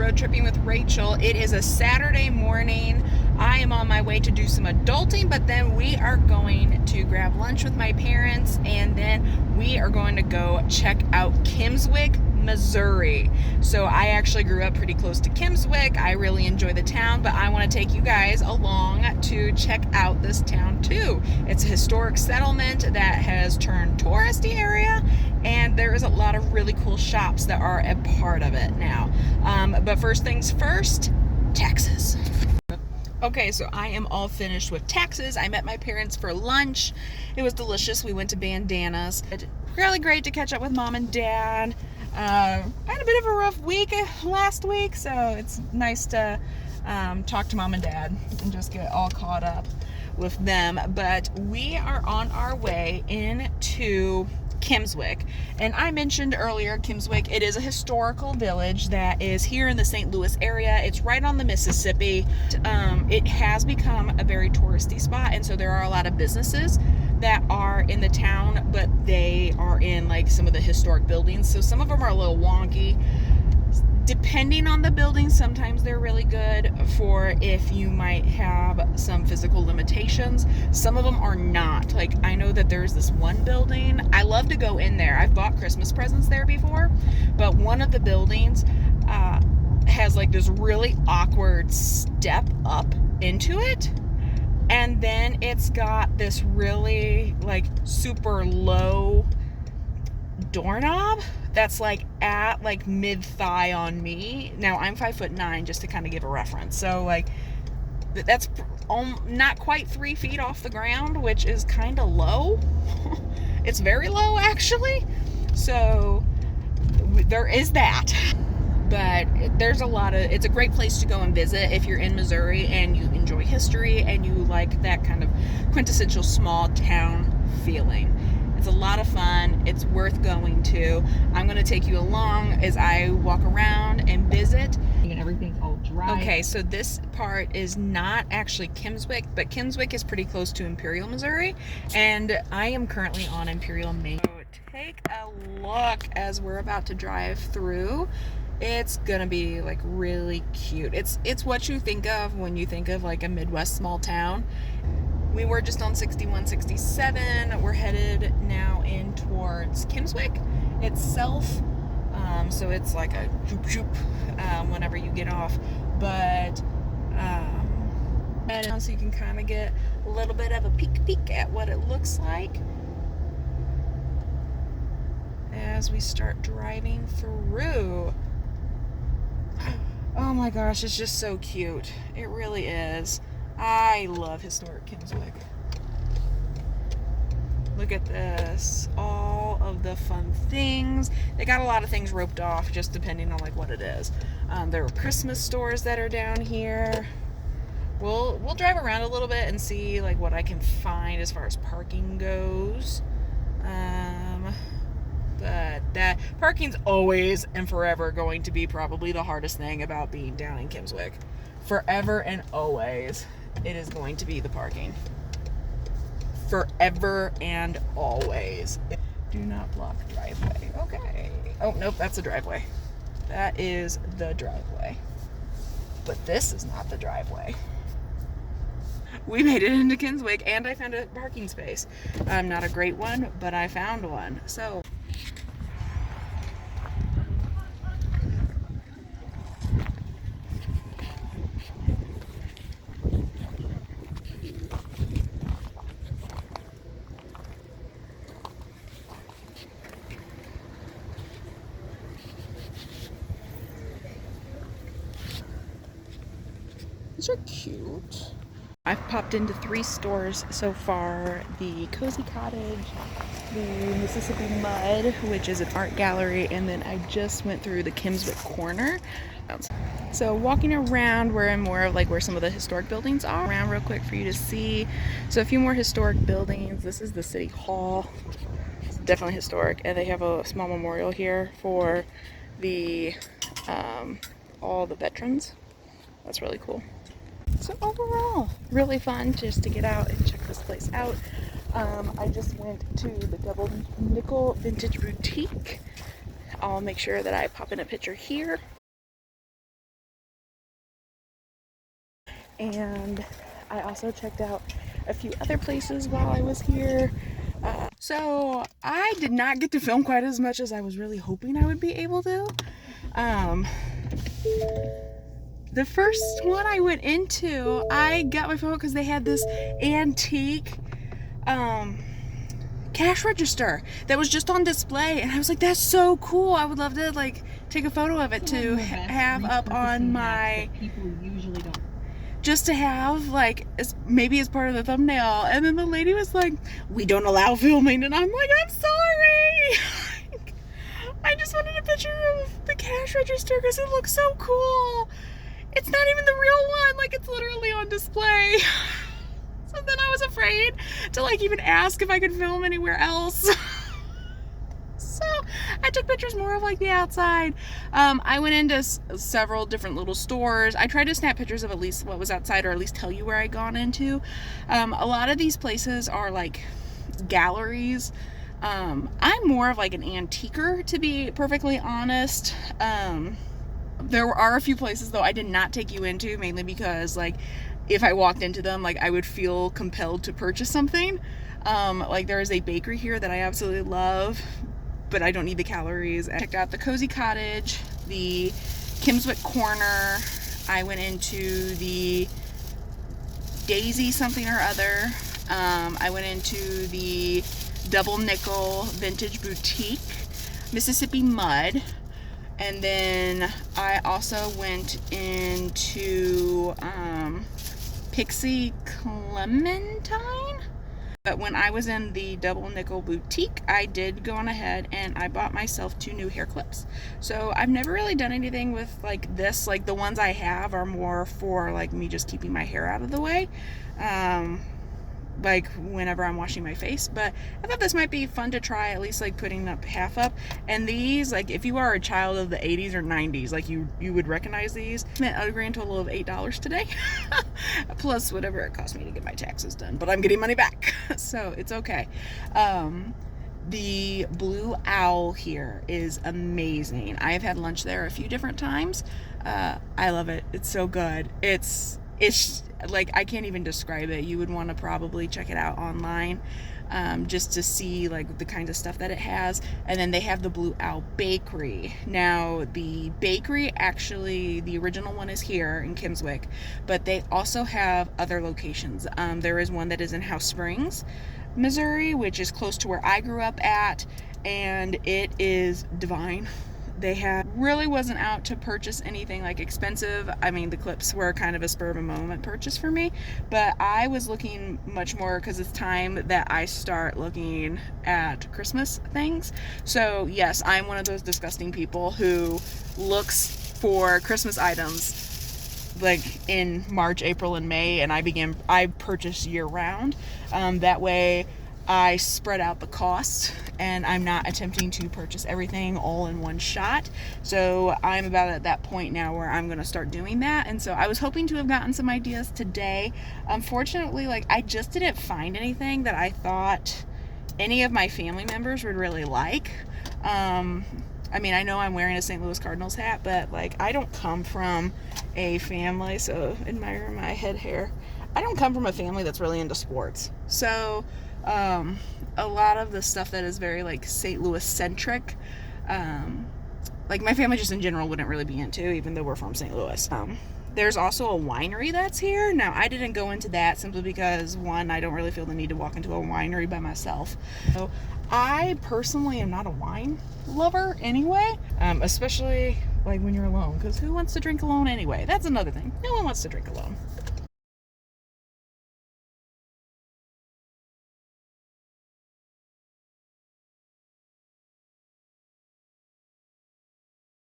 road tripping with Rachel. It is a Saturday morning. I am on my way to do some adulting, but then we are going to grab lunch with my parents, and then we are going to go check out Kimmswick, Missouri. So I actually grew up pretty close to Kimmswick. I really enjoy the town, but I want to take you guys along to check out this town too. It's a historic settlement that has turned touristy area, and there is a lot of really cool shops that are a part of it now. But first things first, taxes. Okay, so I am all finished with taxes. I met my parents for lunch. It was delicious. We went to Bandana's. Really great to catch up with mom and dad. I had a bit of a rough week last week, so it's nice to talk to mom and dad and just get all caught up with them. But we are on our way into Kimmswick, and I mentioned earlier Kimmswick. It is a historical village that is here in the St. Louis area. It's right on the Mississippi. It has become a very touristy spot, and so there are a lot of businesses that are in the town, but they are in like some of the historic buildings, so some of them are a little wonky. Depending on the building, sometimes they're really good for if you might have some physical limitations. Some of them are not. Like, I know that there's this one building. I love to go in there. I've bought Christmas presents there before, but one of the buildings has like this really awkward step up into it. And then it's got this really like super low doorknob that's like at like mid-thigh on me. Now I'm 5'9", just to kind of give a reference. So like that's not quite 3 feet off the ground, which is kind of low. It's very low actually. So there is that. But there's a lot of, it's a great place to go and visit if you're in Missouri and you enjoy history and you like that kind of quintessential small town feeling. It's a lot of fun. It's worth going to. I'm going to take you along as I walk around and visit. And everything's all dry. Okay, so this part is not actually Kimmswick, but Kimmswick is pretty close to Imperial, Missouri, and I am currently on Imperial, Maine. So take a look as we're about to drive through. It's gonna be like really cute. It's what you think of when you think of like a Midwest small town. We were just on 61, 67. We're headed now in towards Kimmswick itself. So it's like a zoop zoop whenever you get off. But so you can kind of get a little bit of a peek at what it looks like as we start driving through. Oh my gosh, it's just so cute. It really is. I love historic Kimmswick. Look at this. All of the fun things. They got a lot of things roped off just depending on like what it is. There are Christmas stores that are down here. We'll drive around a little bit and see like what I can find as far as parking goes. But that parking's always and forever going to be probably the hardest thing about being down in Kimmswick. Forever and always, it is going to be the parking. Forever and always. Do not block driveway. Okay. Oh, nope, that's the driveway. That is the driveway. But this is not the driveway. We made it into Kimmswick, and I found a parking space. Not a great one, but I found one. So these are cute. I've popped into 3 stores so far. The Cozy Cottage, the Mississippi Mud, which is an art gallery, and then I just went through the Kimmswick Corner. So walking around, we're in more of like where some of the historic buildings are. Around real quick for you to see. So a few more historic buildings. This is the City Hall. It's definitely historic, and they have a small memorial here for the all the veterans. That's really cool. So overall, really fun just to get out and check this place out. I just went to the Double Nickel Vintage Boutique. I'll make sure that I pop in a picture here. And I also checked out a few other places while I was here. So I did not get to film quite as much as I was really hoping I would be able to. The first one I went into, I got my phone because they had this antique cash register that was just on display, and I was like, that's so cool. I would love to like take a photo of it to have up on my, people usually don't, just to have like maybe as part of the thumbnail. And then the lady was like, we don't allow filming, and I'm like, I'm sorry. I just wanted a picture of the cash register because it looks so cool. It's not even the real one, like it's literally on display. So then I was afraid to like even ask if I could film anywhere else. So I took pictures more of like the outside. I went into several different little stores. I tried to snap pictures of at least what was outside, or at least tell you where I'd gone into. A lot of these places are like galleries. I'm more of like an antiquer, to be perfectly honest. There are a few places though I did not take you into, mainly because like if I walked into them, like I would feel compelled to purchase something. Like there is a bakery here that I absolutely love, but I don't need the calories. I checked out the Cozy Cottage, the Kimmswick Corner. I went into the Daisy something or other. I went into the Double Nickel Vintage Boutique, Mississippi Mud. And then I also went into Pixie Clementine. But when I was in the Double Nickel Boutique, I did go on ahead and I bought myself 2 new hair clips. So I've never really done anything with like this. Like the ones I have are more for like me just keeping my hair out of the way. Like whenever I'm washing my face, but I thought this might be fun to try, at least like putting up half up. And these, like if you are a child of the 80s or 90s, like you would recognize these. I a grand total of $8 today, plus whatever it cost me to get my taxes done, but I'm getting money back, so it's okay. The Blue Owl here is amazing. I've had lunch there a few different times. I love it. It's so good. It's like I can't even describe it. You would want to probably check it out online, just to see like the kind of stuff that it has. And then they have the Blue Owl Bakery. Now the bakery, actually the original one is here in Kimmswick, but they also have other locations. There is one that is in House Springs, Missouri, which is close to where I grew up at, and it is divine. They really wasn't out to purchase anything like expensive. I mean, the clips were kind of a spur of a moment purchase for me, but I was looking much more because it's time that I start looking at Christmas things. So yes, I'm one of those disgusting people who looks for Christmas items like in March, April, and May, and I purchase year round. That way I spread out the cost, and I'm not attempting to purchase everything all in one shot. So I'm about at that point now where I'm going to start doing that. And so I was hoping to have gotten some ideas today. Unfortunately, like I just didn't find anything that I thought any of my family members would really like. I mean, I know I'm wearing a St. Louis Cardinals hat, but like I don't come from a family, so admire my head hair. I don't come from a family that's really into sports. So a lot of the stuff that is very like St. Louis centric, like my family just in general wouldn't really be into, even though we're from St. Louis. There's also a winery that's here. Now I didn't go into that simply because one, I don't really feel the need to walk into a winery by myself. So I personally am not a wine lover anyway, especially like when you're alone, because who wants to drink alone anyway? That's another thing. No one wants to drink alone.